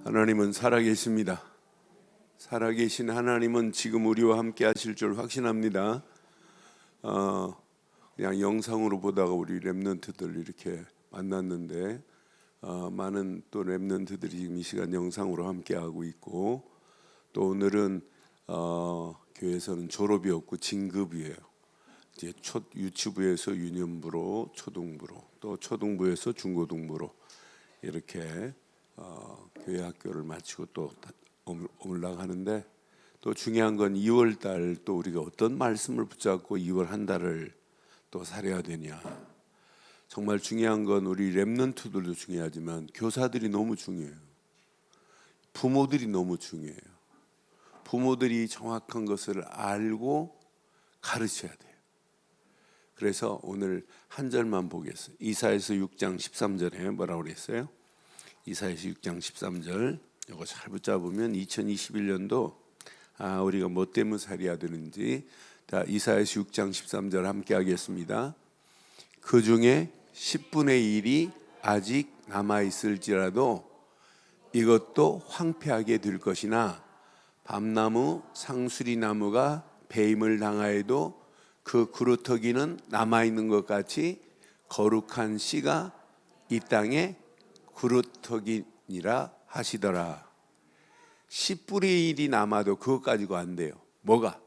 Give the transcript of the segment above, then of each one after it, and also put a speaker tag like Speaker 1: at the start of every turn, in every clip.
Speaker 1: 하나님은 살아계십니다. 살아계신 하나님은 지금 우리와 함께 하실 줄 확신합니다. 그냥 영상으로 보다가 우리 랩런트들 이렇게 만났는데 많은 또 랩런트들이 지금 이 시간 영상으로 함께 하고 있고, 또 오늘은 교회에서는 졸업이었고 진급이에요. 이제 유치부에서 유년부로, 초등부로, 또 초등부에서 중고등부로 이렇게 교회 학교를 마치고 또 올라가는데, 또 중요한 건 2월 달 또 우리가 어떤 말씀을 붙잡고 2월 한 달을 또 살아야 되냐. 정말 중요한 건 우리 랩런트들도 중요하지만 교사들이 너무 중요해요. 부모들이 너무 중요해요. 부모들이 정확한 것을 알고 가르쳐야 돼요. 그래서 오늘 한 절만 보겠어요. 이사야서 6장 13절에 뭐라고 그랬어요? 이사야서 6장 13절, 이거 잘 붙잡으면 2021년도 우리가 뭐 때문에 살아야 되는지. 이사야서 6장 13절 함께 하겠습니다. 그 중에 10분의 1이 아직 남아있을지라도 이것도 황폐하게 될 것이나, 밤나무 상수리나무가 배임을 당하여도 그 그루터기는 남아있는 것 같이 거룩한 씨가 이 땅에 그루터기니라 하시더라. 10분의 1이 남아도 그것 가지고 안 돼요. 뭐가?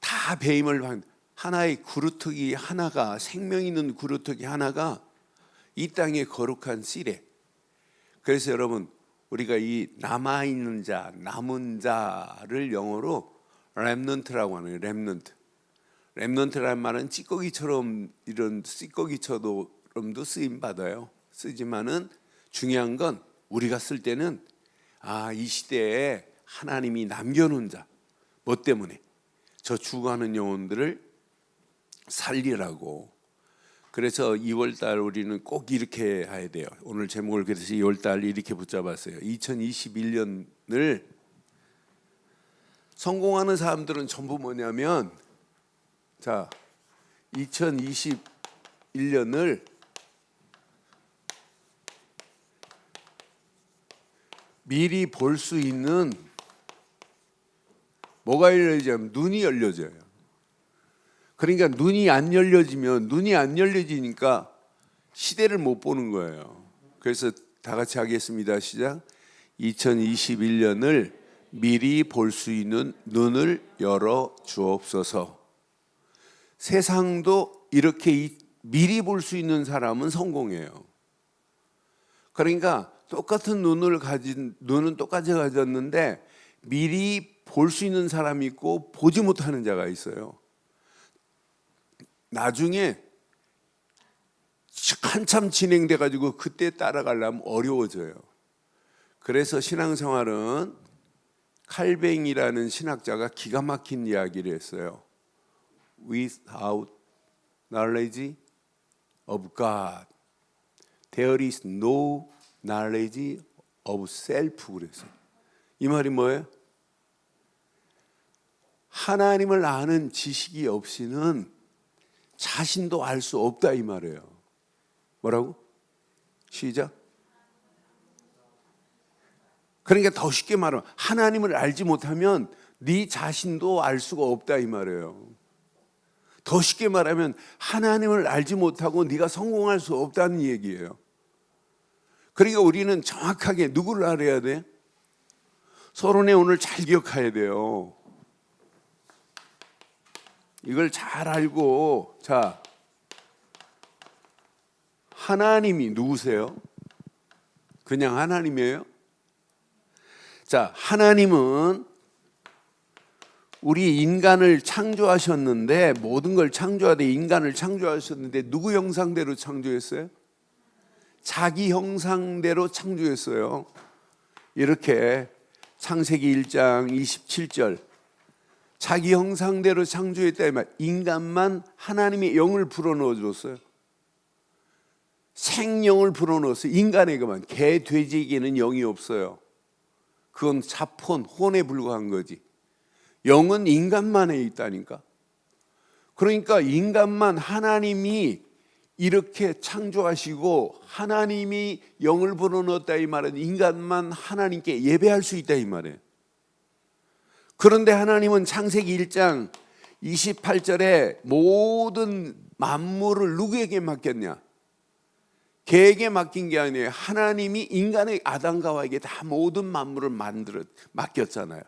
Speaker 1: 다 배임을 한 하나의 그루터기 하나가, 생명 있는 그루터기 하나가 이 땅에 거룩한 씨래. 그래서 여러분, 우리가 이 남아있는 자, 남은 자를 영어로 렘넌트라고 하는 거예요. 렘넌트라는 말은 찌꺼기처럼, 이런 찌꺼기처럼도 쓰임 받아요. 쓰지만은 중요한 건 우리가 쓸 때는 이 시대에 하나님이 남겨놓은 자, 뭐 때문에? 저 죽어가는 영혼들을 살리라고. 그래서 2월달 우리는 꼭 이렇게 해야 돼요. 오늘 제목을 그래서 2월달 이렇게 붙잡았어요. 2021년을 성공하는 사람들은 전부 뭐냐면, 2021년을 미리 볼 수 있는 뭐가 열려지냐면 눈이 열려져요. 그러니까 눈이 안 열려지니까 시대를 못 보는 거예요. 그래서 다 같이 하겠습니다. 시작. 2021년을 미리 볼 수 있는 눈을 열어 주옵소서. 세상도 이렇게 미리 볼 수 있는 사람은 성공해요. 그러니까 똑같은 눈은 똑같이 가졌는데 미리 볼 수 있는 사람이 있고 보지 못하는 자가 있어요. 나중에 한참 진행돼 가지고 그때 따라가려면 어려워져요. 그래서 신앙생활은 칼뱅이라는 신학자가 기가 막힌 이야기를 했어요. Without knowledge of God, there is no knowledge of self. 그랬어요. 이 말이 뭐예요? 하나님을 아는 지식이 없이는 자신도 알 수 없다, 이 말이에요. 뭐라고? 시작. 그러니까 더 쉽게 말하면 하나님을 알지 못하면 네 자신도 알 수가 없다, 이 말이에요. 더 쉽게 말하면 하나님을 알지 못하고 네가 성공할 수 없다는 얘기예요. 그러니까 우리는 정확하게 누구를 알아야 돼? 서론에 오늘 잘 기억해야 돼요. 이걸 잘 알고, 하나님이 누구세요? 그냥 하나님이에요? 하나님은 우리 인간을 창조하셨는데, 모든 걸 창조하되 인간을 창조하셨는데 누구 형상대로 창조했어요? 자기 형상대로 창조했어요. 이렇게 창세기 1장 27절, 자기 형상대로 창조했다. 인간만 하나님의 영을 불어넣어 줬어요. 생명을 불어넣었어요. 인간에게만. 개, 돼지에게는 영이 없어요. 그건 자폰, 혼에 불과한 거지. 영은 인간만에 있다니까. 그러니까 인간만 하나님이 이렇게 창조하시고 하나님이 영을 불어넣었다 이 말은 인간만 하나님께 예배할 수 있다 이 말이에요. 그런데 하나님은 창세기 1장 28절에 모든 만물을 누구에게 맡겼냐? 걔에게 맡긴 게 아니에요. 하나님이 인간의 아담과 하와에게 다 모든 만물을 맡겼잖아요.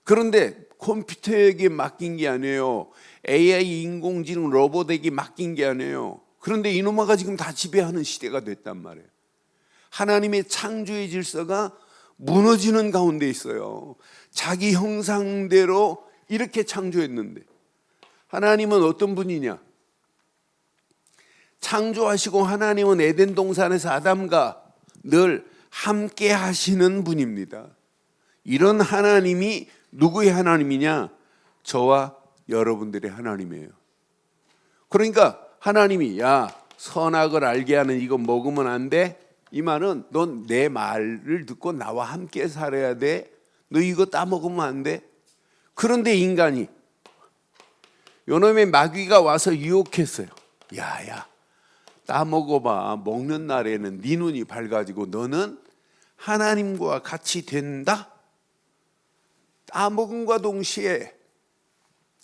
Speaker 1: 그런데 컴퓨터에게 맡긴 게 아니에요. AI 인공지능 로봇에게 맡긴 게 아니에요. 그런데 이놈아가 지금 다 지배하는 시대가 됐단 말이에요. 하나님의 창조의 질서가 무너지는 가운데 있어요. 자기 형상대로 이렇게 창조했는데 하나님은 어떤 분이냐? 창조하시고 하나님은 에덴 동산에서 아담과 늘 함께 하시는 분입니다. 이런 하나님이 누구의 하나님이냐? 저와 여러분들의 하나님이에요. 그러니까 하나님이 야 선악을 알게 하는 이거 먹으면 안 돼? 이 말은 넌 내 말을 듣고 나와 함께 살아야 돼. 너 이거 따먹으면 안 돼. 그런데 인간이 요놈의 마귀가 와서 유혹했어요. 야야 따먹어봐. 먹는 날에는 네 눈이 밝아지고 너는 하나님과 같이 된다. 따먹음과 동시에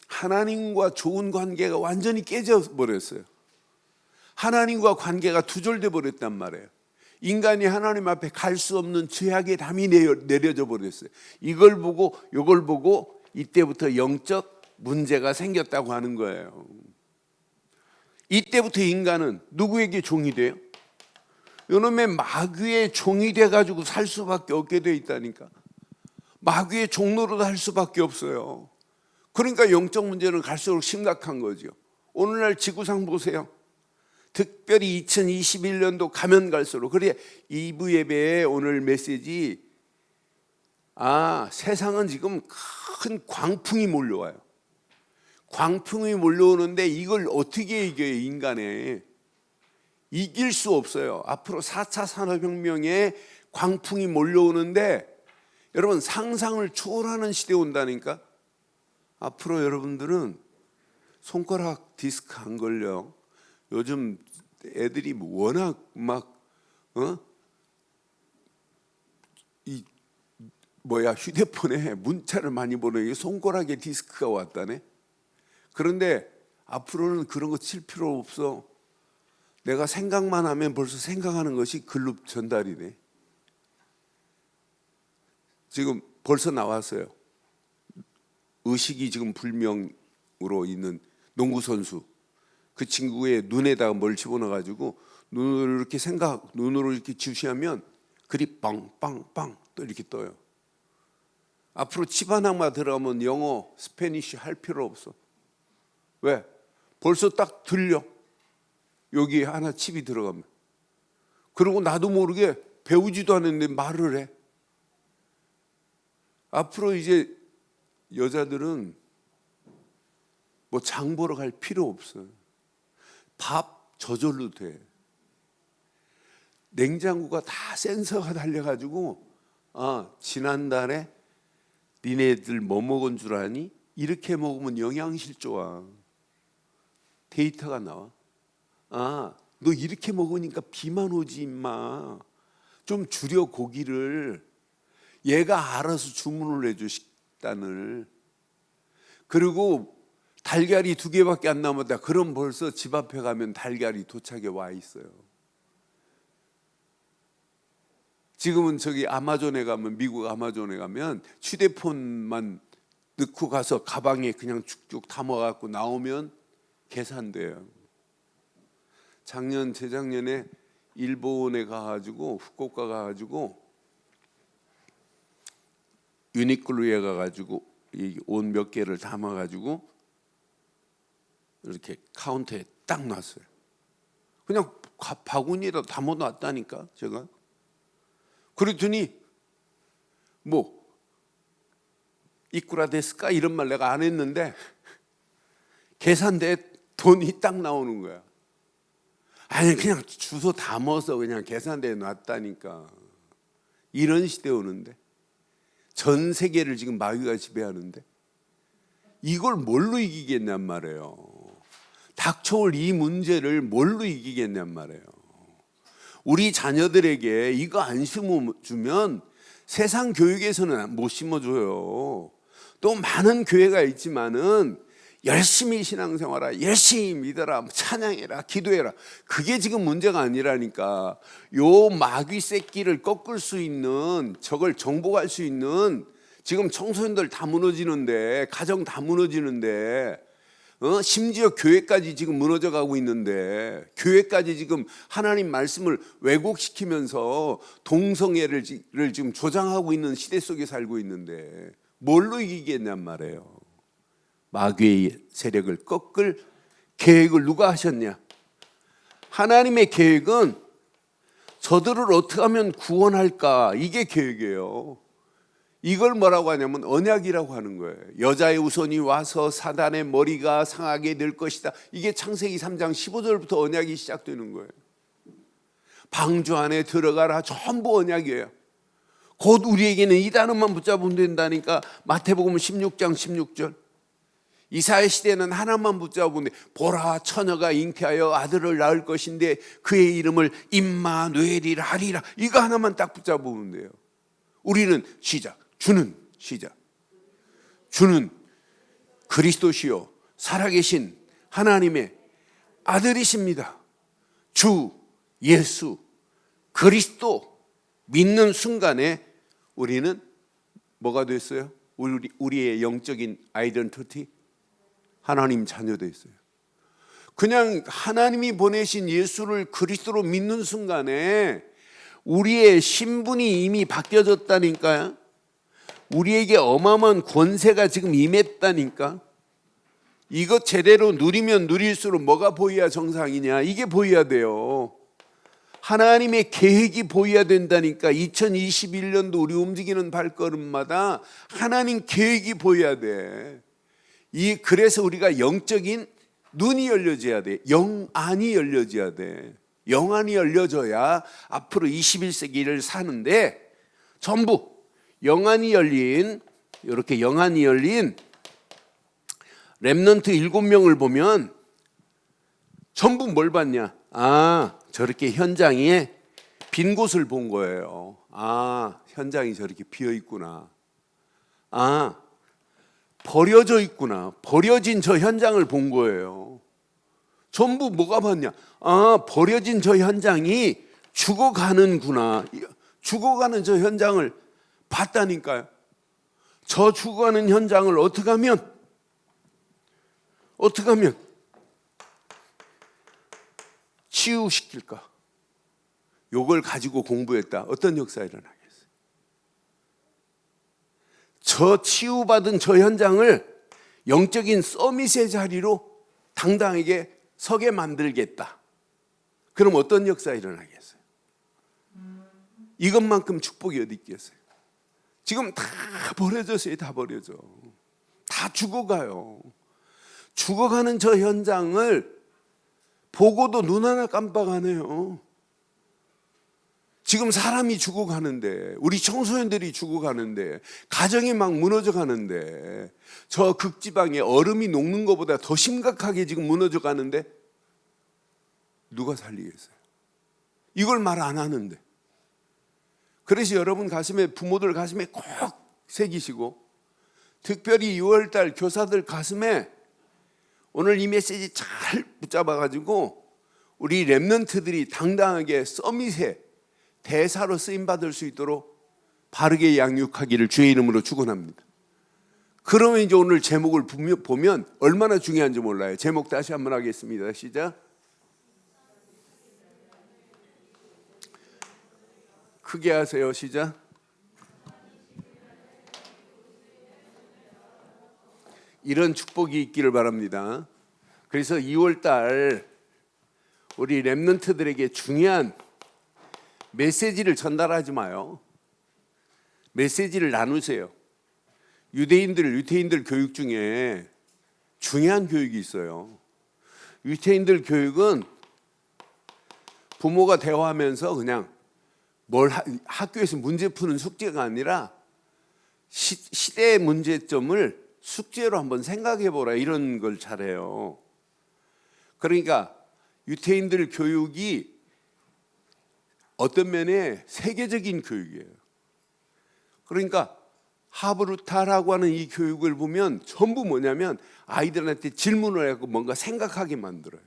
Speaker 1: 하나님과 좋은 관계가 완전히 깨져버렸어요. 하나님과 관계가 두절돼 버렸단 말이에요. 인간이 하나님 앞에 갈 수 없는 죄악의 담이 내려져 버렸어요. 이걸 보고 이걸 보고 이때부터 영적 문제가 생겼다고 하는 거예요. 이때부터 인간은 누구에게 종이 돼요? 이놈의 마귀의 종이 돼가지고 살 수밖에 없게 돼 있다니까. 마귀의 종로로 할 수밖에 없어요. 그러니까 영적 문제는 갈수록 심각한 거죠. 오늘날 지구상 보세요. 특별히 2021년도 가면 갈수록. 그래 2부 예배에 오늘 메시지 세상은 지금 큰 광풍이 몰려와요. 광풍이 몰려오는데 이걸 어떻게 이겨요? 인간에 이길 수 없어요. 앞으로 4차 산업혁명에 광풍이 몰려오는데 여러분 상상을 초월하는 시대 온다니까. 앞으로 여러분들은 손가락 디스크 안 걸려. 요즘 애들이 워낙 막 휴대폰에 문자를 많이 보내게 손가락에 디스크가 왔다네. 그런데 앞으로는 그런 거 칠 필요 없어. 내가 생각만 하면 벌써 생각하는 것이 글로 전달이 돼. 지금 벌써 나왔어요. 의식이 지금 불명으로 있는 농구 선수. 그 친구의 눈에다가 뭘 집어넣어가지고 눈으로 이렇게 주시하면 글이 빵빵빵 또 이렇게 떠요. 앞으로 칩 하나만 들어가면 영어, 스페니쉬 할 필요 없어. 왜? 벌써 딱 들려. 여기 하나 칩이 들어가면. 그리고 나도 모르게 배우지도 않았는데 말을 해. 앞으로 이제 여자들은 뭐 장 보러 갈 필요 없어요. 밥 저절로 돼. 냉장고가 다 센서가 달려가지고 지난달에 니네들 뭐 먹은 줄 아니? 이렇게 먹으면 영양실 좋아. 데이터가 나와. 너 이렇게 먹으니까 비만 오지 임마. 좀 줄여 고기를. 얘가 알아서 주문을 해줘 식단을. 그리고 달걀이 2개밖에 안 남았다. 그럼 벌써 집 앞에 가면 달걀이 도착해 와 있어요. 지금은 저기 아마존에 가면, 미국 아마존에 가면 휴대폰만 넣고 가서 가방에 그냥 쭉쭉 담아갖고 나오면 계산돼요. 재작년에 일본에 가가지고 후쿠오카 가가지고 유니클로에 가가지고 옷 몇 개를 담아가지고 이렇게 카운터에 딱 놨어요. 그냥 바구니에다 담아놨다니까 제가. 그랬더니 뭐 이쿠라 데스까 이런 말 내가 안 했는데 계산대에 돈이 딱 나오는 거야. 아니 그냥 주소 담아서 그냥 계산대에 놨다니까. 이런 시대 오는데 전 세계를 지금 마귀가 지배하는데 이걸 뭘로 이기겠냔 말이에요. 닥쳐올 이 문제를 뭘로 이기겠냔 말이에요. 우리 자녀들에게 이거 안 심어주면 세상 교육에서는 못 심어줘요. 또 많은 교회가 있지만은 열심히 신앙생활하라, 열심히 믿어라, 찬양해라, 기도해라. 그게 지금 문제가 아니라니까. 요 마귀 새끼를 꺾을 수 있는, 저걸 정복할 수 있는, 지금 청소년들 다 무너지는데, 가정 다 무너지는데, 심지어 교회까지 지금 무너져 가고 있는데, 교회까지 지금 하나님 말씀을 왜곡시키면서 동성애를 지금 조장하고 있는 시대 속에 살고 있는데 뭘로 이기겠냔 말이에요. 마귀의 세력을 꺾을 계획을 누가 하셨냐? 하나님의 계획은 저들을 어떻게 하면 구원할까? 이게 계획이에요. 이걸 뭐라고 하냐면 언약이라고 하는 거예요. 여자의 후손이 와서 사단의 머리가 상하게 될 것이다. 이게 창세기 3장 15절부터 언약이 시작되는 거예요. 방주 안에 들어가라. 전부 언약이에요. 곧 우리에게는 이 단어만 붙잡으면 된다니까. 마태복음 16장 16절. 이사야 시대는 하나만 붙잡으면 돼. 보라, 처녀가 잉태하여 아들을 낳을 것인데 그의 이름을 임마누엘이라 하리라. 이거 하나만 딱 붙잡으면 돼요. 우리는 시작. 주는 시작. 주는 그리스도시요 살아계신 하나님의 아들이십니다. 주 예수 그리스도 믿는 순간에 우리는 뭐가 됐어요? 우리의 영적인 아이덴티티, 하나님 자녀 됐어요. 그냥 하나님이 보내신 예수를 그리스도로 믿는 순간에 우리의 신분이 이미 바뀌어졌다니까요. 우리에게 어마어마한 권세가 지금 임했다니까. 이것 제대로 누리면 누릴수록 뭐가 보여야 정상이냐? 이게 보여야 돼요. 하나님의 계획이 보여야 된다니까. 2021년도 우리 움직이는 발걸음마다 하나님 계획이 보여야 돼. 그래서 우리가 영적인 눈이 열려져야 돼. 영안이 열려져야 돼. 영안이 열려져야 앞으로 21세기를 사는데 전부 영안이 열린, 이렇게 영안이 열린 렘넌트 7명을 보면 전부 뭘 봤냐? 저렇게 현장에 빈 곳을 본 거예요. 현장이 저렇게 비어 있구나. 버려져 있구나. 버려진 저 현장을 본 거예요. 전부 뭐가 봤냐? 버려진 저 현장이 죽어가는구나. 죽어가는 저 현장을 봤다니까요. 저 죽어가는 현장을 어떻게 하면 치유시킬까? 요걸 가지고 공부했다. 어떤 역사가 일어나겠어요? 저 치유받은 저 현장을 영적인 서밋의 자리로 당당하게 서게 만들겠다. 그럼 어떤 역사가 일어나겠어요? 이것만큼 축복이 어디 있겠어요? 지금 다 버려졌어요. 다 버려져. 다 죽어가요. 죽어가는 저 현장을 보고도 눈 하나 깜빡 안 해요. 지금 사람이 죽어가는데, 우리 청소년들이 죽어가는데, 가정이 막 무너져 가는데, 저 극지방에 얼음이 녹는 것보다 더 심각하게 지금 무너져 가는데 누가 살리겠어요? 이걸 말 안 하는데. 그래서 여러분 가슴에, 부모들 가슴에 꼭 새기시고, 특별히 6월달 교사들 가슴에 오늘 이 메시지 잘 붙잡아가지고 우리 렘넌트들이 당당하게 서밋에 대사로 쓰임받을 수 있도록 바르게 양육하기를 주의 이름으로 축원합니다. 그러면 이제 오늘 제목을 보면 얼마나 중요한지 몰라요. 제목 다시 한번 하겠습니다. 시작. 크게 하세요. 시작. 이런 축복이 있기를 바랍니다. 그래서 2월달 우리 렘넌트들에게 중요한 메시지를 전달하지 마요. 메시지를 나누세요. 유대인들 교육 중에 중요한 교육이 있어요. 유대인들 교육은 부모가 대화하면서 그냥 학교에서 문제 푸는 숙제가 아니라 시대의 문제점을 숙제로 한번 생각해 보라, 이런 걸 잘해요. 그러니까 유태인들 교육이 어떤 면에 세계적인 교육이에요. 그러니까 하브루타라고 하는 이 교육을 보면 전부 뭐냐면 아이들한테 질문을 하고 뭔가 생각하게 만들어요.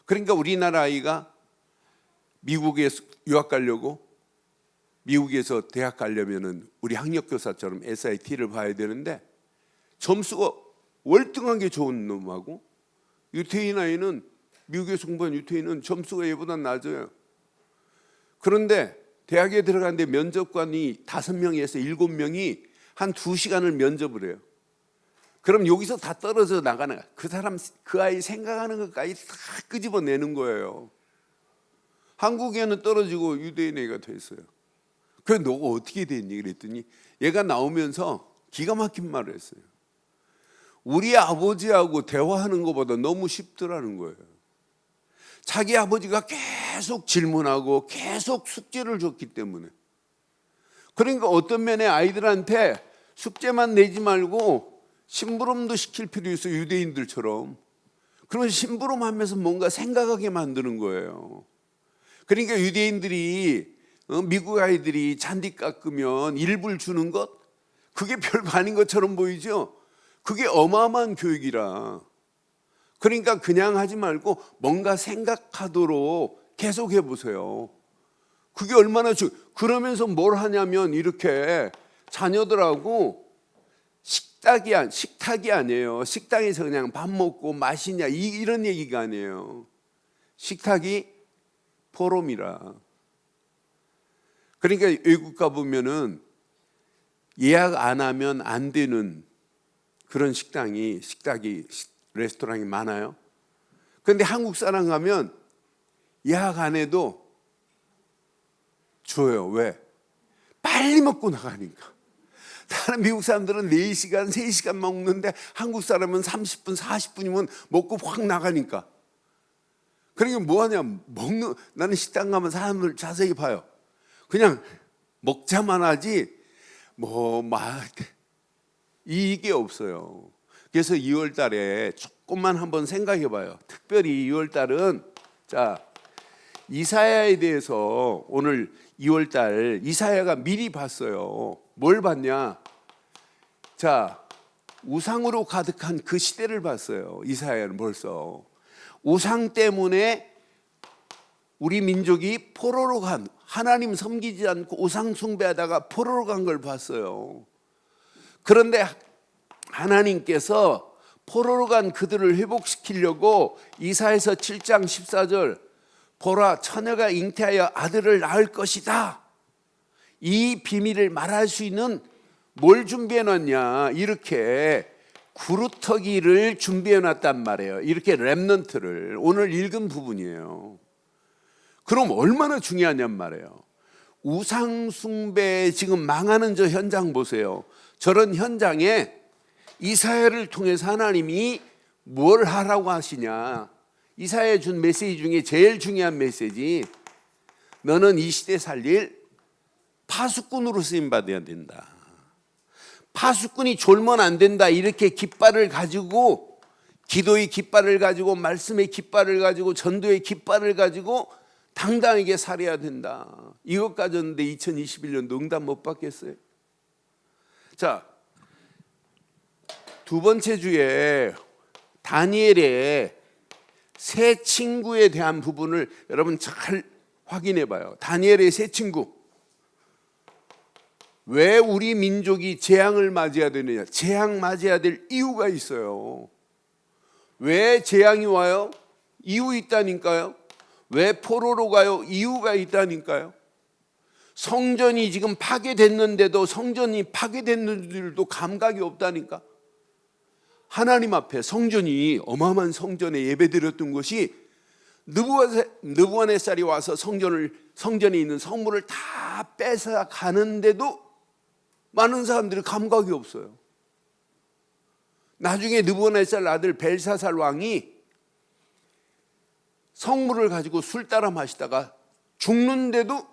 Speaker 1: 그러니까 우리나라 아이가 미국에 유학 가려고, 미국에서 대학 가려면은 우리 학력교사처럼 SAT를 봐야 되는데 점수가 월등하게 좋은 놈하고 유태인 아이는, 미국에서 공부한 유태인은 점수가 얘보다 낮아요. 그런데 대학에 들어가는데 면접관이 5명에서 7명이 한 2시간을 면접을 해요. 그럼 여기서 다 떨어져 나가는, 그 사람, 그 아이 생각하는 것까지 다 끄집어내는 거예요. 한국에는 떨어지고 유대인 애가 됐어요. 그래 너가 어떻게 됐니? 그랬더니 얘가 나오면서 기가 막힌 말을 했어요. 우리 아버지하고 대화하는 것보다 너무 쉽더라는 거예요. 자기 아버지가 계속 질문하고 계속 숙제를 줬기 때문에. 그러니까 어떤 면에 아이들한테 숙제만 내지 말고 심부름도 시킬 필요 있어요. 유대인들처럼. 그런 심부름하면서 뭔가 생각하게 만드는 거예요. 그러니까 유대인들이, 미국 아이들이 잔디 깎으면 일불 주는 것, 그게 별거 아닌 것처럼 보이죠. 그게 어마어마한 교육이라. 그러니까 그냥 하지 말고 뭔가 생각하도록 계속 해보세요. 그게 얼마나 그러면서 뭘 하냐면 이렇게 자녀들하고 식탁이 아니에요. 식당에서 그냥 밥 먹고 마시냐 이런 얘기가 아니에요. 식탁이 포럼이라. 그러니까 외국 가보면은 예약 안 하면 안 되는 그런 식당이 레스토랑이 많아요. 그런데 한국 사람 가면 예약 안 해도 줘요. 왜? 빨리 먹고 나가니까. 다른 미국 사람들은 4시간, 3시간 먹는데 한국 사람은 30분, 40분이면 먹고 확 나가니까. 그러니까 뭐하냐, 나는 식당 가면 사람들 자세히 봐요. 그냥 먹자만 하지 이게 없어요. 그래서 2월 달에 조금만 한번 생각해 봐요. 특별히 2월 달은 이사야에 대해서 오늘 2월 달 이사야가 미리 봤어요. 뭘 봤냐? 우상으로 가득한 그 시대를 봤어요. 이사야는 벌써 우상 때문에 우리 민족이 포로로 간, 하나님 섬기지 않고 우상 숭배하다가 포로로 간 걸 봤어요. 그런데 하나님께서 포로로 간 그들을 회복시키려고 이사야서 7장 14절 보라 처녀가 잉태하여 아들을 낳을 것이다. 이 비밀을 말할 수 있는 뭘 준비해 놨냐, 이렇게 구루터기를 준비해 놨단 말이에요. 이렇게 렘넌트를, 오늘 읽은 부분이에요. 그럼 얼마나 중요하냔 말이에요. 우상 숭배 지금 망하는 저 현장 보세요. 저런 현장에 이사야를 통해서 하나님이 뭘 하라고 하시냐. 이사야 준 메시지 중에 제일 중요한 메시지, 너는 이 시대 살릴 파수꾼으로 쓰임받아야 된다. 파수꾼이 졸면 안 된다. 이렇게 깃발을 가지고, 기도의 깃발을 가지고, 말씀의 깃발을 가지고, 전도의 깃발을 가지고 당당하게 살아야 된다. 이것 가졌는데 2021년도 응답 못 받겠어요? 두 번째 주에 다니엘의 새 친구에 대한 부분을 여러분 잘 확인해 봐요. 다니엘의 새 친구. 왜 우리 민족이 재앙을 맞이해야 되느냐? 재앙 맞이해야 될 이유가 있어요. 왜 재앙이 와요? 이유 있다니까요. 왜 포로로 가요? 이유가 있다니까요. 성전이 지금 파괴됐는데도 성전이 파괴됐는지도 감각이 없다니까. 하나님 앞에 성전이, 어마어마한 성전에 예배드렸던 것이 느부갓네살이 와서 성전에 있는 성물을 다 뺏어 가는데도 많은 사람들이 감각이 없어요. 나중에 느부갓네살 아들 벨사살 왕이 성물을 가지고 술 따라 마시다가 죽는데도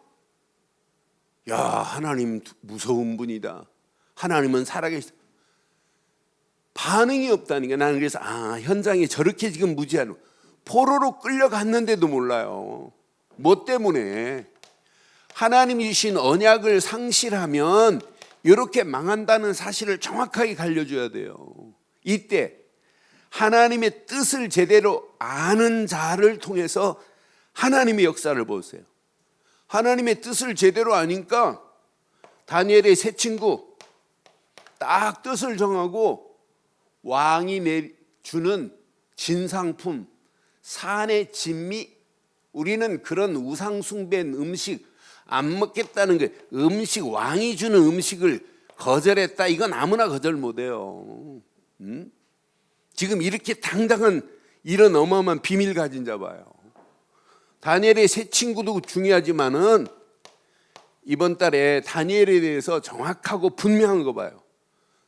Speaker 1: 야, 하나님 무서운 분이다. 하나님은 살아계시다. 반응이 없다니까. 나는 그래서 현장에 저렇게 지금 무지하는, 포로로 끌려갔는데도 몰라요. 뭐 때문에? 하나님이 주신 언약을 상실하면 이렇게 망한다는 사실을 정확하게 알려줘야 돼요. 이때 하나님의 뜻을 제대로 아는 자를 통해서 하나님의 역사를 보세요. 하나님의 뜻을 제대로 아니까 다니엘의 세 친구 딱 뜻을 정하고 왕이 내주는 진상품, 산의 진미, 우리는 그런 우상숭배한 음식 안 먹겠다는 게, 음식, 왕이 주는 음식을 거절했다, 이건 아무나 거절 못해요. 지금 이렇게 당당한 이런 어마어마한 비밀 가진 자 봐요. 다니엘의 세 친구도 중요하지만은 이번 달에 다니엘에 대해서 정확하고 분명한 거 봐요.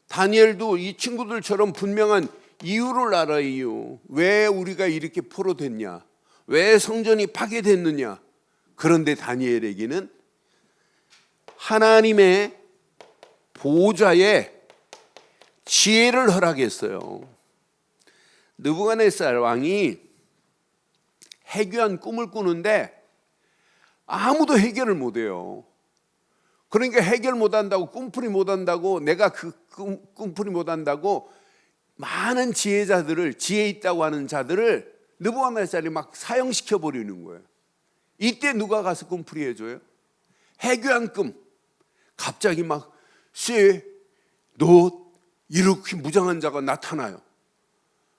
Speaker 1: 다니엘도 이 친구들처럼 분명한 이유를 알아요. 이유. 왜 우리가 이렇게 포로됐냐, 왜 성전이 파괴됐느냐. 그런데 다니엘에게는 하나님의 보좌에 지혜를 허락했어요. 느부갓네살 왕이 해괴한 꿈을 꾸는데 아무도 해결을 못해요. 그러니까 해결 못한다고, 꿈풀이 못한다고, 내가 그 꿈풀이 못한다고 많은 지혜자들을, 지혜 있다고 하는 자들을 느부갓네살이 막 사형시켜 버리는 거예요. 이때 누가 가서 꿈풀이 해줘요? 해괴한 꿈. 갑자기 막 너 이렇게 무장한 자가 나타나요.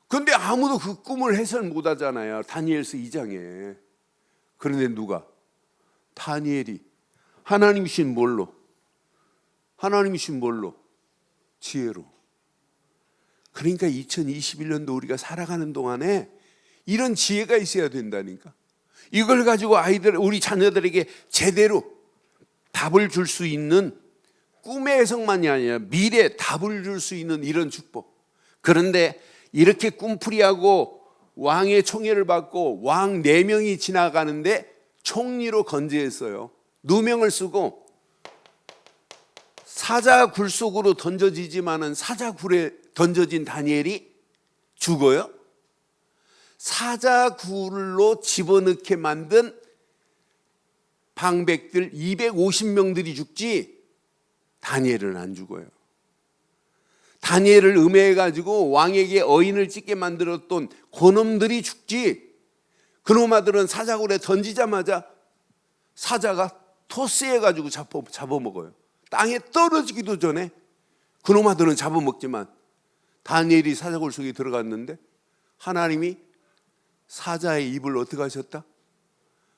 Speaker 1: 그런데 아무도 그 꿈을 해설 못 하잖아요. 다니엘서 2장에. 그런데 누가? 다니엘이. 하나님이신 뭘로? 하나님이신 뭘로? 지혜로. 그러니까 2021년도 우리가 살아가는 동안에 이런 지혜가 있어야 된다니까. 이걸 가지고 우리 자녀들에게 제대로 답을 줄 수 있는, 꿈의 해석만이 아니라 미래에 답을 줄 수 있는 이런 축복. 그런데 이렇게 꿈풀이하고 왕의 총애를 받고 왕 4명이 지나가는데 총리로 건재했어요. 누명을 쓰고 사자굴 속으로 던져지지만은 사자굴에 던져진 다니엘이 죽어요? 사자굴로 집어넣게 만든 방백들 250명들이 죽지 다니엘은 안 죽어요. 다니엘을 음해해가지고 왕에게 어인을 찍게 만들었던 그놈들이 죽지, 그놈아들은 사자굴에 던지자마자 사자가 토스해가지고 잡아먹어요. 땅에 떨어지기도 전에 그놈아들은 잡아먹지만 다니엘이 사자굴 속에 들어갔는데 하나님이 사자의 입을 어떻게 하셨다?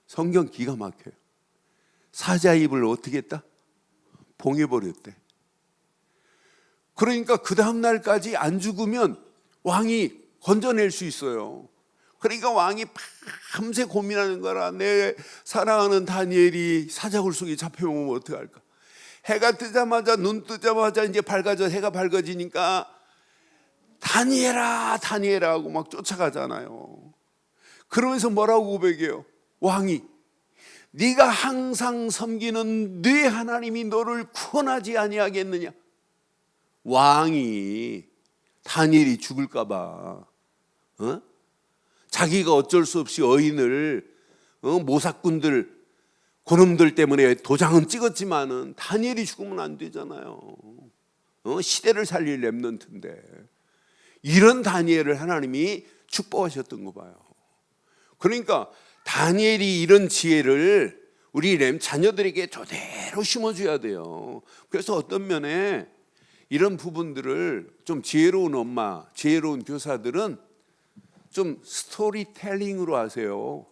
Speaker 1: 성경 기가 막혀요. 사자의 입을 어떻게 했다? 봉해버렸대. 그러니까 그 다음 날까지 안 죽으면 왕이 건져낼 수 있어요. 그러니까 왕이 밤새 고민하는 거라. 내 사랑하는 다니엘이 사자굴 속에 잡혀오면 어떡할까? 해가 뜨자마자, 눈 뜨자마자 이제 해가 밝아지니까 다니엘아 다니엘아 하고 막 쫓아가잖아요. 그러면서 뭐라고 고백해요? 왕이 네가 항상 섬기는 네 하나님이 너를 구원하지 아니하겠느냐. 왕이 다니엘이 죽을까 봐 자기가 어쩔 수 없이 어인을 모사꾼들 그놈들 때문에 도장은 찍었지만은 다니엘이 죽으면 안 되잖아요. 시대를 살릴 렘넌트인데 이런 다니엘을 하나님이 축복하셨던 거 봐요. 그러니까 다니엘이 이런 지혜를 우리 자녀들에게 저대로 심어줘야 돼요. 그래서 어떤 면에 이런 부분들을 좀 지혜로운 엄마, 지혜로운 교사들은 좀 스토리텔링으로 하세요.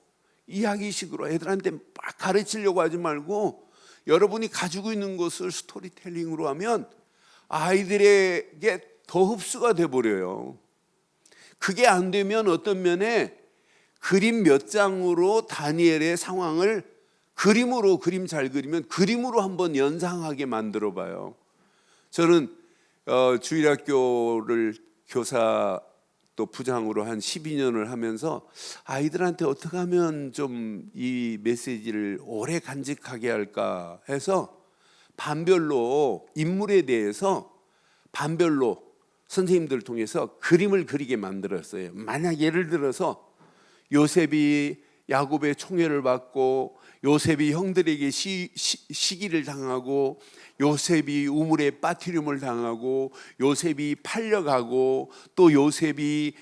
Speaker 1: 이야기식으로 애들한테 막 가르치려고 하지 말고 여러분이 가지고 있는 것을 스토리텔링으로 하면 아이들에게 더 흡수가 돼버려요. 그게 안 되면 어떤 면에 그림 몇 장으로 다니엘의 상황을 그림으로, 그림 잘 그리면 그림으로 한번 연상하게 만들어 봐요. 저는 주일학교를 교사 또 부장으로 한 12년을 하면서 아이들한테 어떻게 하면 좀 이 메시지를 오래 간직하게 할까 해서 반별로 인물에 대해서 반별로 선생님들 통해서 그림을 그리게 만들었어요. 만약 예를 들어서 요셉이 야곱의 총애를 받고, 요셉이 형들에게 시기를 당하고, 요셉이 우물에 빠트림을 당하고, 요셉이 팔려가고, 또 요셉이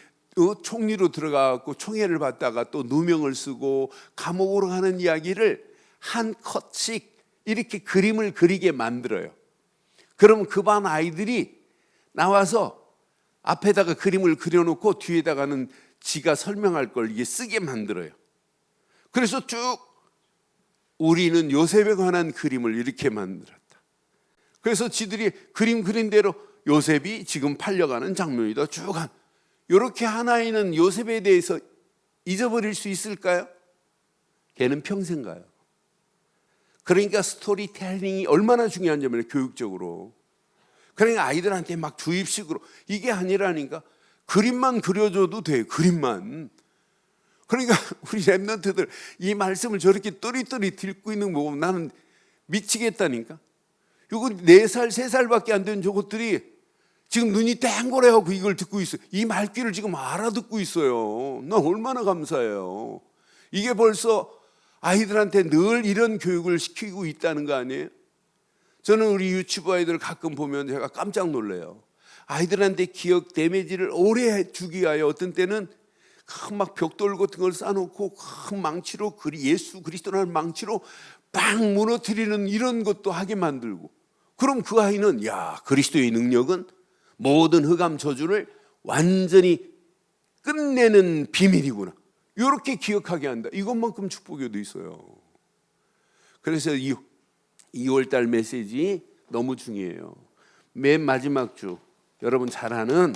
Speaker 1: 총리로 들어가고 총애를 받다가 또 누명을 쓰고 감옥으로 가는 이야기를 한 컷씩 이렇게 그림을 그리게 만들어요. 그러면 그 반 아이들이 나와서 앞에다가 그림을 그려놓고 뒤에다가는 지가 설명할 걸 이게 쓰게 만들어요. 그래서 쭉 우리는 요셉에 관한 그림을 이렇게 만들었다. 그래서 지들이 그림 그린 대로 요셉이 지금 팔려가는 장면이다 쭉 한. 이렇게 한 아이는 요셉에 대해서 잊어버릴 수 있을까요? 걔는 평생 가요. 그러니까 스토리텔링이 얼마나 중요한지 몰라요, 교육적으로. 그러니까 아이들한테 막 주입식으로 이게 아니라니까. 그림만 그려줘도 돼요, 그림만. 그러니까 우리 랩런트들 이 말씀을 저렇게 또리또리 듣고 있는 거 보면 나는 미치겠다니까. 이거 4살, 3살밖에 안 된 저것들이 지금 눈이 땡고래하고 이걸 듣고 있어요. 이 말귀를 지금 알아듣고 있어요. 나 얼마나 감사해요. 이게 벌써 아이들한테 늘 이런 교육을 시키고 있다는 거 아니에요? 저는 우리 유치부 아이들 가끔 보면 제가 깜짝 놀라요. 아이들한테 기억 데미지를 오래 주기 위하여 어떤 때는 막 벽돌 같은 걸 쌓아놓고 큰 망치로 예수 그리스도라는 망치로 빵 무너뜨리는 이런 것도 하게 만들고, 그럼 그 아이는 야, 그리스도의 능력은 모든 흑암 저주를 완전히 끝내는 비밀이구나, 이렇게 기억하게 한다. 이것만큼 축복이 어디 있어요. 그래서 2월달 메시지 너무 중요해요. 맨 마지막 주 여러분 잘 아는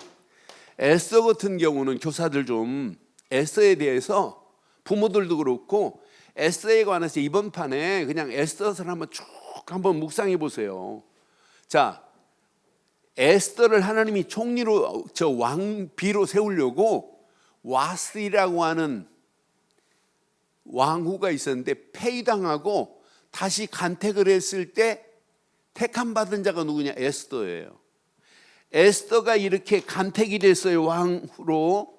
Speaker 1: 에스더 같은 경우는 교사들 좀 에스더에 대해서 부모들도 그렇고 에스더에 관해서 이번 판에 그냥 에스더서를 한번 묵상해 보세요. 자, 에스더를 하나님이 총리로 왕비로 세우려고 와스이라고 하는 왕후가 있었는데 폐위당하고 다시 간택을 했을 때 택함 받은 자가 누구냐? 에스더예요. 에스더가 이렇게 간택이 됐어요, 왕후로.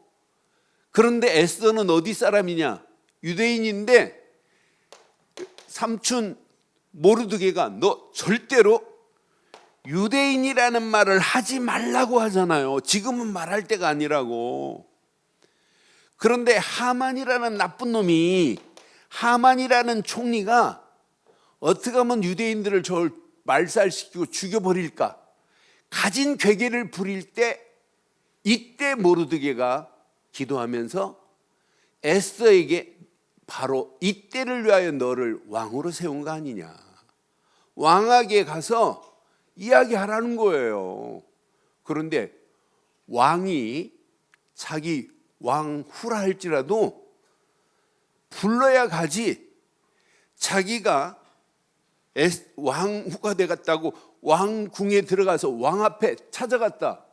Speaker 1: 그런데 에스더는 어디 사람이냐? 유대인인데 삼촌 모르드게가 너 절대로 유대인이라는 말을 하지 말라고 하잖아요. 지금은 말할 때가 아니라고. 그런데 하만이라는 나쁜 놈이, 하만이라는 총리가 어떻게 하면 유대인들을 저 말살시키고 죽여버릴까 가진 괴계를 부릴 때, 이때 모르드게가 기도하면서 에스더에게 바로 이때를 위하여 너를 왕으로 세운 거 아니냐, 왕에게 가서 이야기하라는 거예요. 그런데 왕이 자기 왕후라 할지라도 불러야 가지, 자기가 왕후가 되겠다고 왕궁에 들어가서 왕 앞에 찾아갔다.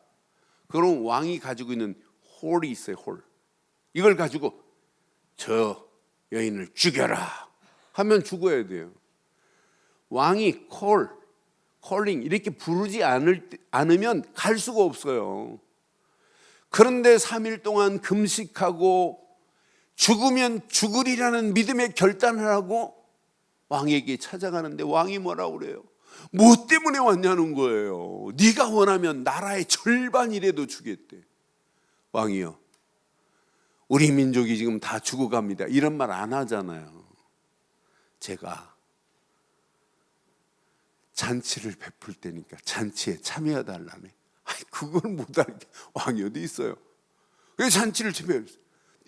Speaker 1: 그럼 왕이 가지고 있는 홀이 있어요, 홀. 이걸 가지고 저 여인을 죽여라 하면 죽어야 돼요. 왕이 콜링 이렇게 부르지 않으면 갈 수가 없어요. 그런데 3일 동안 금식하고 죽으면 죽으리라는 믿음의 결단을 하고 왕에게 찾아가는데 왕이 뭐라고 그래요? 뭐 때문에 왔냐는 거예요. 네가 원하면 나라의 절반이라도 주겠대. 왕이요, 우리 민족이 지금 다 죽어갑니다, 이런 말 안 하잖아요. 제가 잔치를 베풀 때니까 잔치에 참여해 달라네. 아니, 그걸 못할 왕이 어디 있어요? 왜 잔치를 참여해?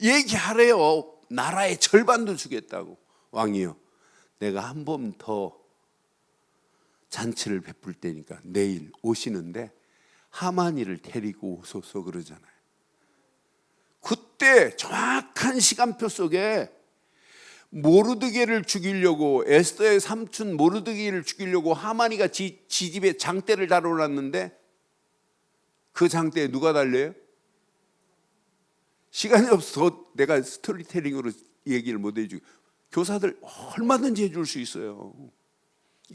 Speaker 1: 얘기하래요. 나라의 절반도 주겠다고. 왕이요, 내가 한 번 더 잔치를 베풀 때니까 내일 오시는데 하만이를 데리고 오소서 그러잖아요. 그때 정확한 시간표 속에 모르드게를 죽이려고, 에스더의 삼촌 모르드게를 죽이려고 하만이가 지 집에 장대를 달아놨는데 그 장대에 누가 달려요? 시간이 없어서 내가 스토리텔링으로 얘기를 못 해주고, 교사들 얼마든지 해줄 수 있어요.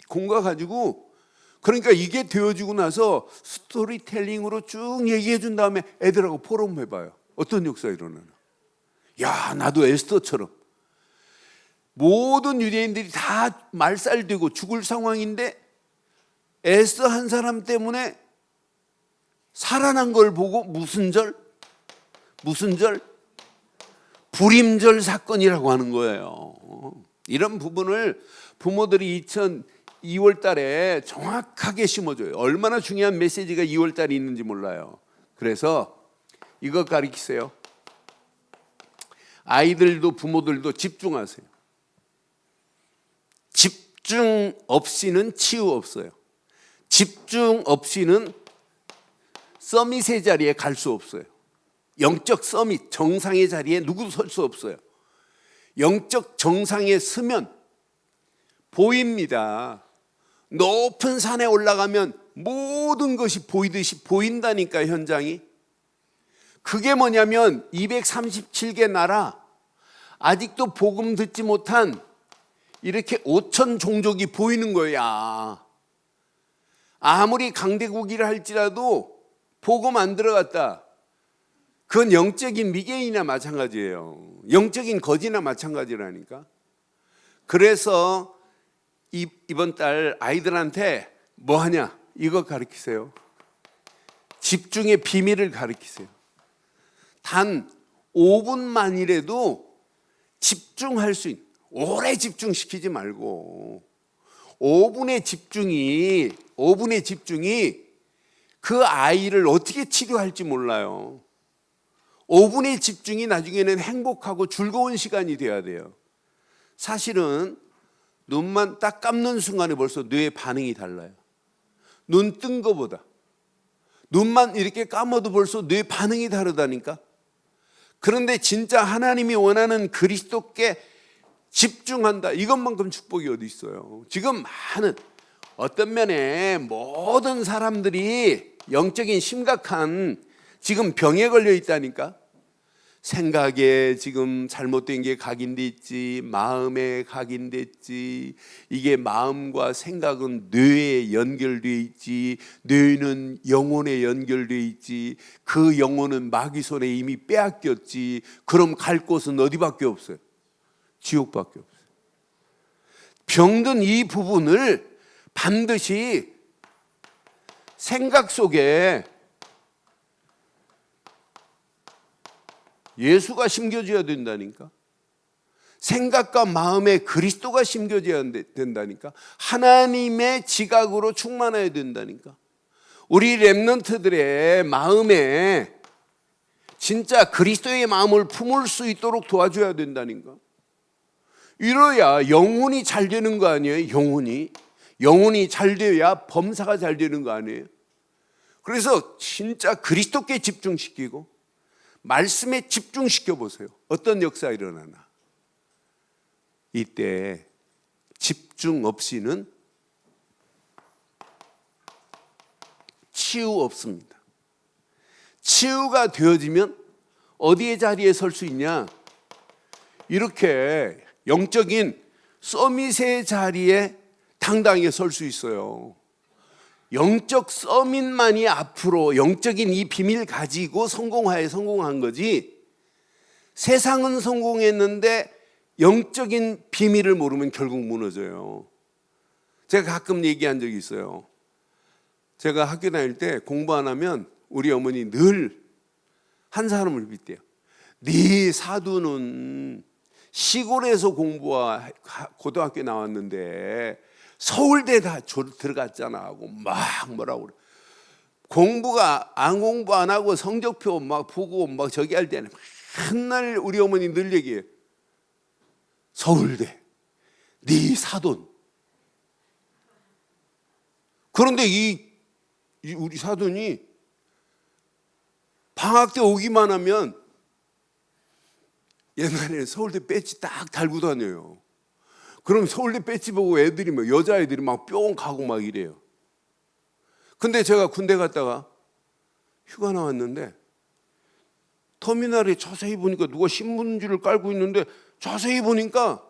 Speaker 1: 공과 가지고. 그러니까 이게 되어지고 나서 스토리텔링으로 쭉 얘기해 준 다음에 애들하고 포럼 해봐요. 어떤 역사가 일어나나. 야, 나도 에스더처럼. 모든 유대인들이 다 말살되고 죽을 상황인데 에스더 한 사람 때문에 살아난 걸 보고 무슨 절? 불임절 사건이라고 하는 거예요. 이런 부분을 부모들이 2월 달에 정확하게 심어줘요. 얼마나 중요한 메시지가 2월 달에 있는지 몰라요. 그래서 이거 가르치세요. 아이들도 부모들도 집중하세요. 집중 없이는 치유 없어요. 집중 없이는 서밋의 자리에 갈 수 없어요. 영적 서밋, 정상의 자리에 누구도 설 수 없어요. 영적 정상에 서면 보입니다. 높은 산에 올라가면 모든 것이 보이듯이 보인다니까, 현장이. 그게 뭐냐면 237개 나라, 아직도 복음 듣지 못한 이렇게 5천 종족이 보이는 거야. 아무리 강대국이라 할지라도 복음 안 들어갔다, 그건 영적인 미개인이나 마찬가지예요. 영적인 거지나 마찬가지라니까. 그래서 이번 달 아이들한테 뭐 하냐? 이거 가르치세요. 집중의 비밀을 가르치세요. 단 5분만이라도 집중할 수 있는, 오래 집중시키지 말고 5분의 집중이 그 아이를 어떻게 치료할지 몰라요. 5분의 집중이 나중에는 행복하고 즐거운 시간이 돼야 돼요. 사실은 눈만 딱 감는 순간에 벌써 뇌의 반응이 달라요. 눈 뜬 거보다 눈만 이렇게 감아도 벌써 뇌 반응이 다르다니까. 그런데 진짜 하나님이 원하는 그리스도께 집중한다, 이것만큼 축복이 어디 있어요. 지금 많은, 어떤 면에 모든 사람들이 영적인 심각한 지금 병에 걸려 있다니까. 생각에 지금 잘못된 게 각인돼 있지, 마음에 각인돼 있지. 이게 마음과 생각은 뇌에 연결돼 있지, 뇌는 영혼에 연결돼 있지. 그 영혼은 마귀 손에 이미 빼앗겼지. 그럼 갈 곳은 어디밖에 없어요? 지옥밖에 없어요. 병든 이 부분을 반드시 생각 속에 예수가 심겨져야 된다니까. 생각과 마음에 그리스도가 심겨져야 된다니까. 하나님의 지각으로 충만해야 된다니까. 우리 렘넌트들의 마음에 진짜 그리스도의 마음을 품을 수 있도록 도와줘야 된다니까. 이래야 영혼이 잘 되는 거 아니에요? 영혼이 잘 되어야 범사가 잘 되는 거 아니에요? 그래서 진짜 그리스도께 집중시키고 말씀에 집중시켜 보세요. 어떤 역사가 일어나나. 이때 집중 없이는 치유 없습니다. 치유가 되어지면 어디의 자리에 설 수 있냐? 이렇게 영적인 서밋의 자리에 당당히 설 수 있어요. 영적 서밋만이 앞으로 영적인 이 비밀 가지고 성공한 거지, 세상은 성공했는데 영적인 비밀을 모르면 결국 무너져요. 제가 가끔 얘기한 적이 있어요. 제가 학교 다닐 때 공부 안 하면 우리 어머니 늘 한 사람을 빗대요. 네 사두는 시골에서 공부와 고등학교 나왔는데 서울대 다 들어갔잖아 하고 막 뭐라고 그래. 공부 안 하고 성적표 막 보고 막 저기 할 때는 맨날 우리 어머니 늘 얘기해요. 서울대, 네 사돈. 그런데 우리 사돈이 방학 때 오기만 하면 옛날에는 서울대 배지 딱 달고 다녀요. 그럼 서울대 배지 보고 애들이 여자애들이 막 뿅 가고 막 이래요. 근데 제가 군대 갔다가 휴가 나왔는데 터미널에 자세히 보니까 누가 신문지를 깔고 있는데 자세히 보니까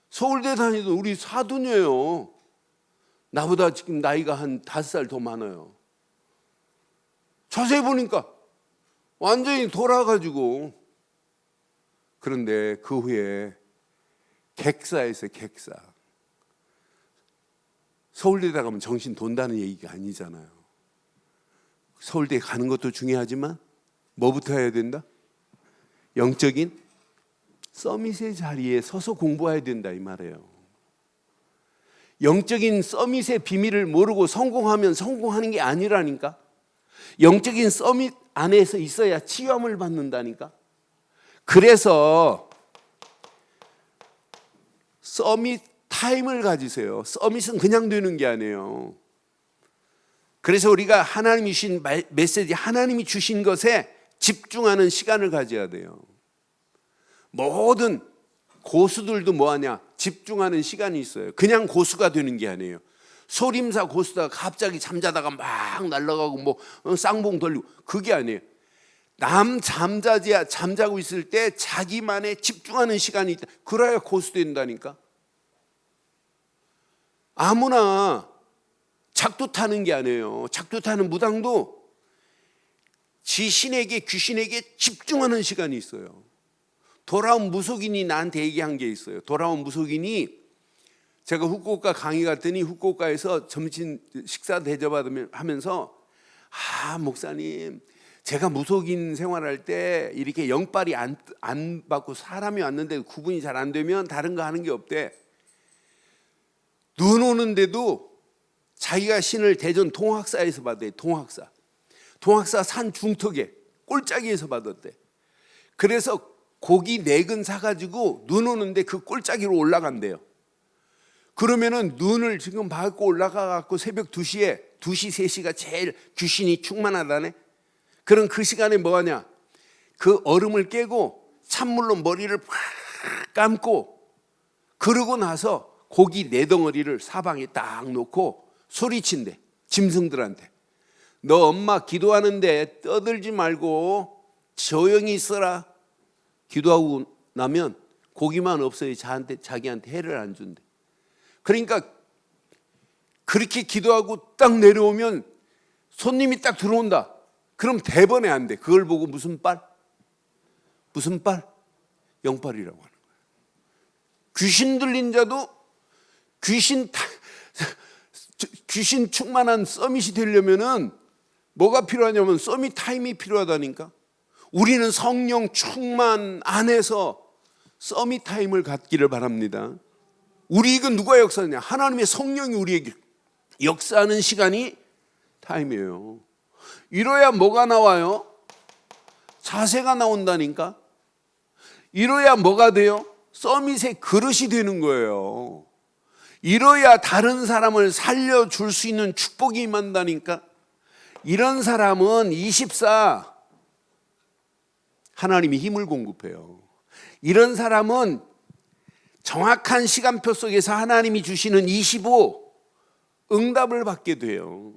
Speaker 1: 서울대 다니던 우리 사돈이에요. 나보다 지금 나이가 한 5살 더 많아요. 자세히 보니까 완전히 돌아가지고 그런데 그 후에 객사에서 객사. 서울대 가면 정신 돈다는 얘기가 아니잖아요. 서울대 가는 것도 중요하지만 뭐부터 해야 된다? 영적인 서밋의 자리에 서서 공부해야 된다 이 말이에요. 영적인 서밋의 비밀을 모르고 성공하면 성공하는 게 아니라니까. 영적인 서밋 안에서 있어야 치유함을 받는다니까. 그래서 서밋 타임을 가지세요. 서밋은 그냥 되는 게 아니에요. 그래서 우리가 하나님이 주신 메시지, 하나님이 주신 것에 집중하는 시간을 가져야 돼요. 모든 고수들도 뭐하냐? 집중하는 시간이 있어요. 그냥 고수가 되는 게 아니에요. 소림사 고수다가 갑자기 잠자다가 막 날아가고 뭐 쌍봉 돌리고 그게 아니에요. 남 잠자고 있을 때 자기만의 집중하는 시간이 있다. 그래야 고수 된다니까. 아무나 작두 타는 게 아니에요. 작두 타는 무당도 지신에게 귀신에게 집중하는 시간이 있어요. 돌아온 무속인이 나한테 얘기한 게 있어요. 돌아온 무속인이 제가 후쿠오카 강의 갔더니 후쿠오카에서 점심 식사 대접하면서 목사님 제가 무속인 생활할 때 이렇게 영빨이 안 받고 사람이 왔는데 구분이 잘 안 되면 다른 거 하는 게 없대. 눈 오는데도 자기가 신을 대전 동학사에서 받대. 동학사 산 중턱에 꼴짜기에서 받았대. 그래서 고기 4근 사가지고 눈 오는데 그 꼴짜기로 올라간대요. 그러면은 눈을 지금 받고 올라가갖고 새벽 2시, 3시가 제일 귀신이 충만하다네. 그럼 그 시간에 뭐하냐? 그 얼음을 깨고 찬물로 머리를 팍 감고 그러고 나서 고기 4덩어리를 사방에 딱 놓고 소리친대. 짐승들한테. 너 엄마 기도하는데 떠들지 말고 조용히 있어라. 기도하고 나면 고기만 없어야 자기한테 해를 안 준대. 그러니까 그렇게 기도하고 딱 내려오면 손님이 딱 들어온다. 그럼 대번에 안 돼. 그걸 보고 무슨 빨? 영빨이라고 하는 거예요. 귀신 들린 자도 귀신 충만한 서밋이 되려면은 뭐가 필요하냐면 서밋 타임이 필요하다니까. 우리는 성령 충만 안에서 서밋 타임을 갖기를 바랍니다. 우리 이건 누가 역사하냐? 하나님의 성령이 우리에게 역사하는 시간이 타임이에요. 이뤄야 뭐가 나와요? 자세가 나온다니까. 이뤄야 뭐가 돼요? 서밋의 그릇이 되는 거예요. 이뤄야 다른 사람을 살려줄 수 있는 축복이 임한다니까. 이런 사람은 24 하나님이 힘을 공급해요. 이런 사람은 정확한 시간표 속에서 하나님이 주시는 25 응답을 받게 돼요.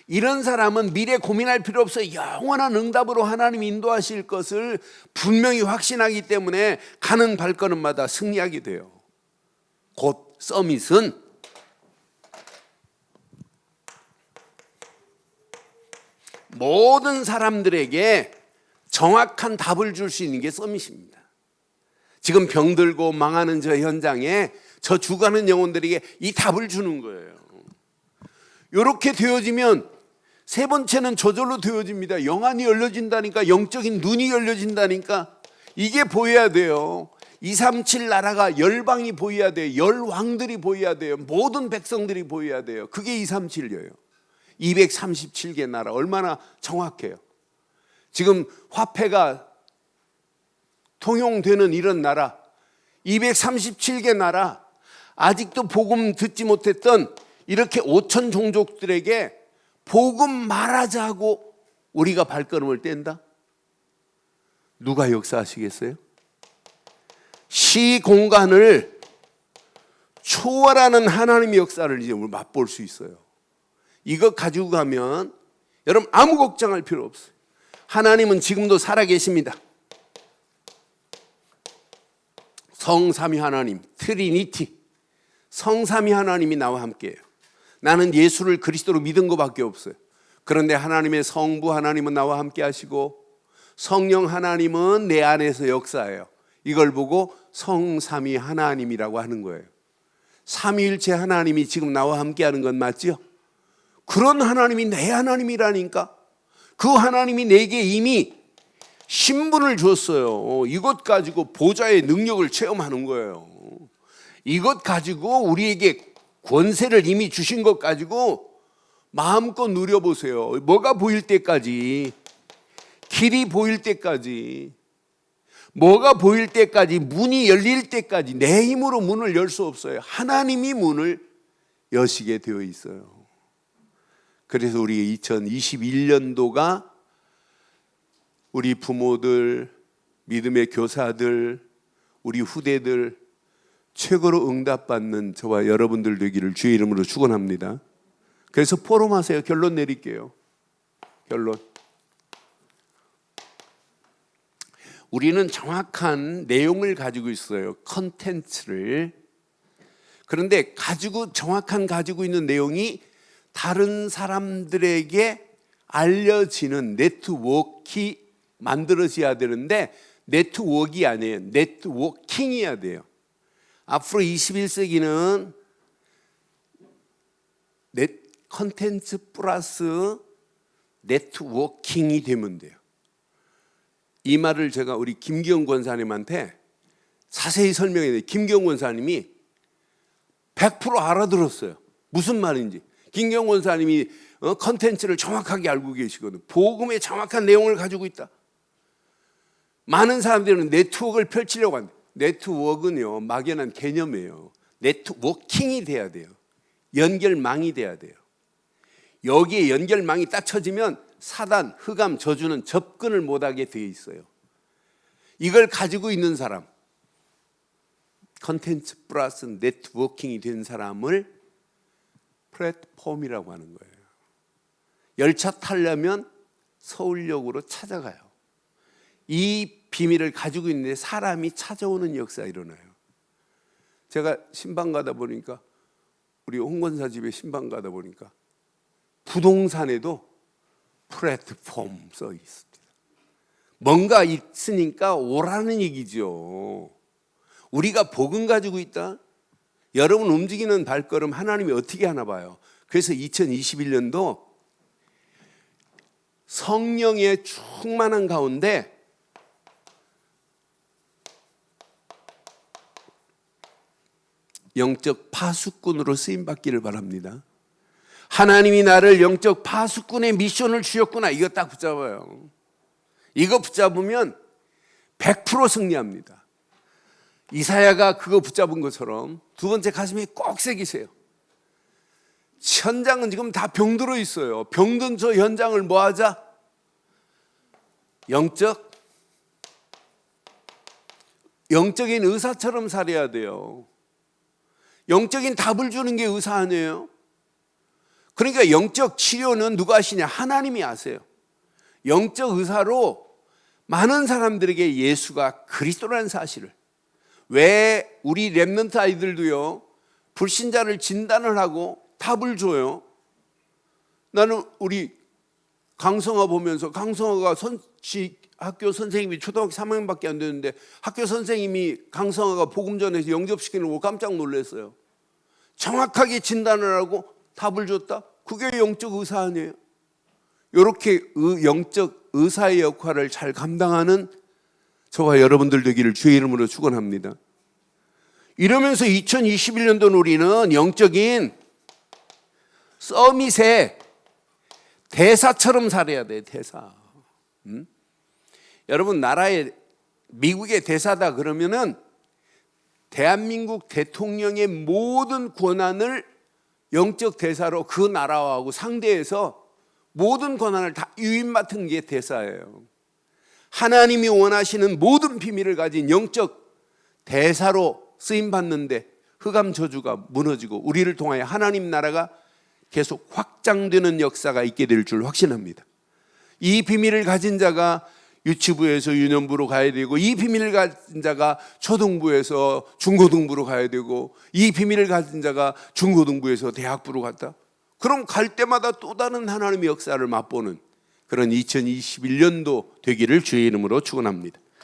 Speaker 1: 이런 사람은 미래 고민할 필요 없어요. 영원한 응답으로 하나님이 인도하실 것을 분명히 확신하기 때문에 가는 발걸음마다 승리하게 돼요. 곧 서밋은 모든 사람들에게 정확한 답을 줄 수 있는 게 서밋입니다. 지금 병들고 망하는 저 현장에 저 죽어가는 영혼들에게 이 답을 주는 거예요. 이렇게 되어지면 세 번째는 저절로 되어집니다. 영안이 열려진다니까. 영적인 눈이 열려진다니까. 이게 보여야 돼요. 237 나라가 열방이 보여야 돼요. 열왕들이 보여야 돼요. 모든 백성들이 보여야 돼요. 그게 237이에요. 237개 나라 얼마나 정확해요. 지금 화폐가 통용되는 이런 나라 237개 나라, 아직도 복음 듣지 못했던 이렇게 5천 종족들에게 복음 말하자고 우리가 발걸음을 뗀다? 누가 역사하시겠어요? 시공간을 초월하는 하나님의 역사를 이제 우리 맛볼 수 있어요. 이거 가지고 가면 여러분 아무 걱정할 필요 없어요. 하나님은 지금도 살아계십니다. 성삼위 하나님, 트리니티, 성삼위 하나님이 나와 함께해요. 나는 예수를 그리스도로 믿은 것밖에 없어요. 그런데 하나님의 성부 하나님은 나와 함께 하시고 성령 하나님은 내 안에서 역사해요. 이걸 보고 성삼위 하나님이라고 하는 거예요. 삼위일체 하나님이 지금 나와 함께하는 건 맞지요? 그런 하나님이 내 하나님이라니까. 그 하나님이 내게 이미 신분을 줬어요. 이것 가지고 보좌의 능력을 체험하는 거예요. 이것 가지고 우리에게 권세를 이미 주신 것 가지고 마음껏 누려보세요. 뭐가 보일 때까지, 길이 보일 때까지, 뭐가 보일 때까지, 문이 열릴 때까지 내 힘으로 문을 열 수 없어요. 하나님이 문을 여시게 되어 있어요. 그래서 우리 2021년도가 우리 부모들, 믿음의 교사들, 우리 후대들 최고로 응답받는 저와 여러분들 되기를 주의 이름으로 축원합니다. 그래서 포럼하세요. 결론 내릴게요. 결론. 우리는 정확한 내용을 가지고 있어요. 컨텐츠를. 그런데 가지고 있는 내용이 다른 사람들에게 알려지는 네트워크가 만들어져야 되는데 네트워크가 아니에요. 네트워킹이어야 돼요. 앞으로 21세기는 컨텐츠 플러스 네트워킹이 되면 돼요. 이 말을 제가 우리 김기영 권사님한테 자세히 설명해요. 김기영 권사님이 100% 알아들었어요. 무슨 말인지. 김기영 권사님이 컨텐츠를 정확하게 알고 계시거든요. 복음의 정확한 내용을 가지고 있다. 많은 사람들은 네트워크를 펼치려고 합니다. 네트워크는요, 막연한 개념이에요. 네트워킹이 돼야 돼요. 연결망이 돼야 돼요. 여기에 연결망이 딱 쳐지면 사단, 흑암, 저주는 접근을 못하게 되어 있어요. 이걸 가지고 있는 사람, 컨텐츠 플러스 네트워킹이 된 사람을 플랫폼이라고 하는 거예요. 열차 타려면 서울역으로 찾아가요. 이 비밀을 가지고 있는데 사람이 찾아오는 역사가 일어나요. 제가 신방 가다 보니까, 우리 홍권사 집에 신방 가다 보니까 부동산에도 플랫폼 써 있습니다. 뭔가 있으니까 오라는 얘기죠. 우리가 복음 가지고 있다. 여러분 움직이는 발걸음 하나님이 어떻게 하나 봐요. 그래서 2021년도 성령의 충만한 가운데 영적 파수꾼으로 쓰임받기를 바랍니다. 하나님이 나를 영적 파수꾼의 미션을 주셨구나. 이거 딱 붙잡아요. 이거 붙잡으면 100% 승리합니다. 이사야가 그거 붙잡은 것처럼 두 번째 가슴에 꼭 새기세요. 현장은 지금 다 병들어 있어요. 병든 저 현장을 뭐 하자? 영적인 의사처럼 살아야 돼요. 영적인 답을 주는 게 의사 아니에요? 그러니까 영적 치료는 누가 하시냐? 하나님이 하세요. 영적 의사로 많은 사람들에게 예수가 그리스도라는 사실을, 왜 우리 렘넌트 아이들도요, 불신자를 진단을 하고 답을 줘요. 나는 우리 강성아 보면서, 강성아가 학교 선생님이 초등학교 3학년밖에 안 되는데 학교 선생님이 강성아가 복음 전해서 영접시키는 거 깜짝 놀랐어요. 정확하게 진단을 하고 답을 줬다? 그게 영적 의사 아니에요? 이렇게 영적 의사의 역할을 잘 감당하는 저와 여러분들 되기를 주의 이름으로 축원합니다. 이러면서 2021년도 우리는 영적인 서밋의 대사처럼 살아야 돼. 대사. 여러분, 나라의 미국의 대사다 그러면은 대한민국 대통령의 모든 권한을 영적 대사로 그 나라하고 상대해서 모든 권한을 다 유인 맡은 게 대사예요. 하나님이 원하시는 모든 비밀을 가진 영적 대사로 쓰임 받는데 흑암 저주가 무너지고 우리를 통하여 하나님 나라가 계속 확장되는 역사가 있게 될 줄 확신합니다. 이 비밀을 가진 자가 유치부에서 유년부로 가야 되고, 이 비밀을 가진 자가 초등부에서 중고등부로 가야 되고, 이 비밀을 가진 자가 중고등부에서 대학부로 갔다. 그럼 갈 때마다 또 다른 하나님의 역사를 맛보는 그런 2021년도 되기를 주의 이름으로 축원합니다.